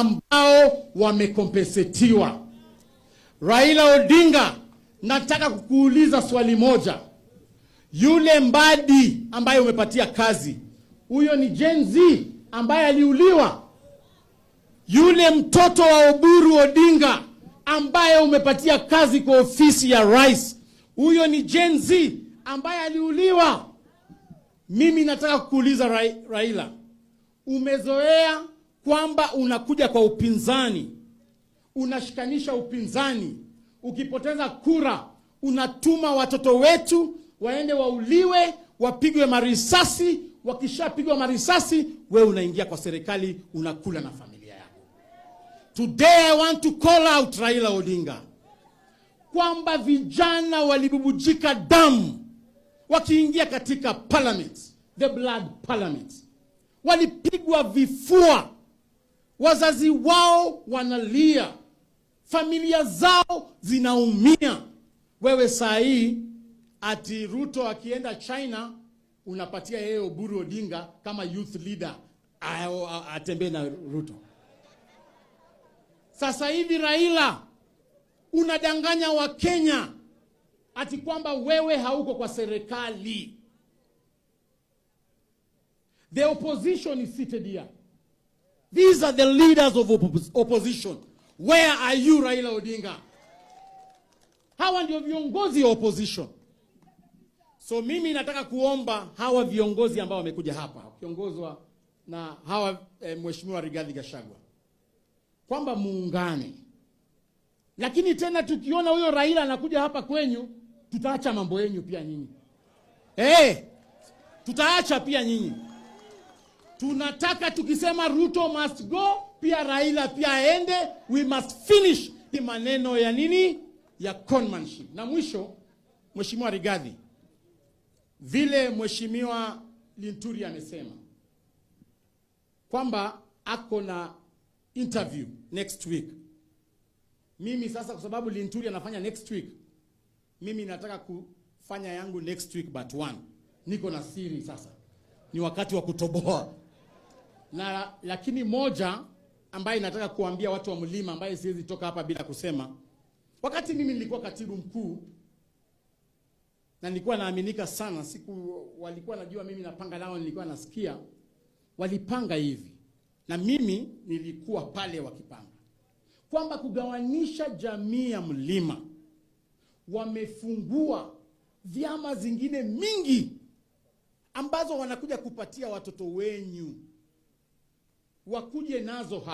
ambao wamekompensetiwa. Raila Odinga, nataka kukuuliza swali moja. Yule Mbadi ambaye umepatia kazi, huyo ni Gen Z ambaye aliuliwa? Yule mtoto wa Oburu Odinga ambaye umepatia kazi kwa ofisi ya rais, huyo ni Gen Z ambaye aliuliwa? Mimi nataka kukuuliza Raila, umezoea kwamba unakuja kwa upinzani, unashikanisha upinzani, ukipoteza kura unatuma watoto wetu waende wauliwe, wapigwe marisasi, wakishapigwa marisasi wewe unaingia kwa serikali, unakula na familia yako. Today I want to call out Raila Odinga kwamba vijana walibubujika damu wakiingia katika parliament, the blood parliament. Walipigwa vifua, wazazi wao wanalia, familia zao zinaumia. Wewe saa hii ati Ruto akienda China unapatia yeye Oburu Odinga kama youth leader atembee na Ruto. Sasa hivi Raila unadanganya wa Kenya ati kwamba wewe hauko kwa serikali. The opposition is seated here. These are the leaders of opposition. Where are you, Raila Odinga? Hawa ndio viongozi wa opposition. So mimi nataka kuomba hawa viongozi ambao wamekuja hapa wakiongozwa na hawa Mheshimiwa Rigathi Gachagua kwamba muungane. Lakini tena tukiona huyo Raila anakuja hapa kwenyu, tutaacha mambo yenu pia nyinyi. Tutaacha pia nyinyi. Tunataka tukisema Ruto must go, pia Raila pia aende. We must finish hii maneno ya nini? Ya conmanship. Na mwisho, Mheshimiwa Rigathi, vile Mheshimiwa Linturi amesema kwamba ako na interview next week. Mimi sasa kwa sababu Linturi anafanya next week, mimi nataka kufanya yangu next week but one. Niko na siri sasa. Ni wakati wa kutoboa. Lakini moja ambaye nataka kuambia watu wa Mlima ambaye siwezi toka hapa bila kusema. Wakati mimi nilikuwa katibu mkuu na nilikuwa naaminika sana, walikuwa najua mimi napanga nao, nilikuwa nasikia walipanga hivi. Na mimi nilikuwa pale wakipanga kwamba kugawanisha jamii ya Mlima. Wamefungua vyama zingine mingi ambazo wanakuja kupatia watoto wenyu wakuje nazo hapa.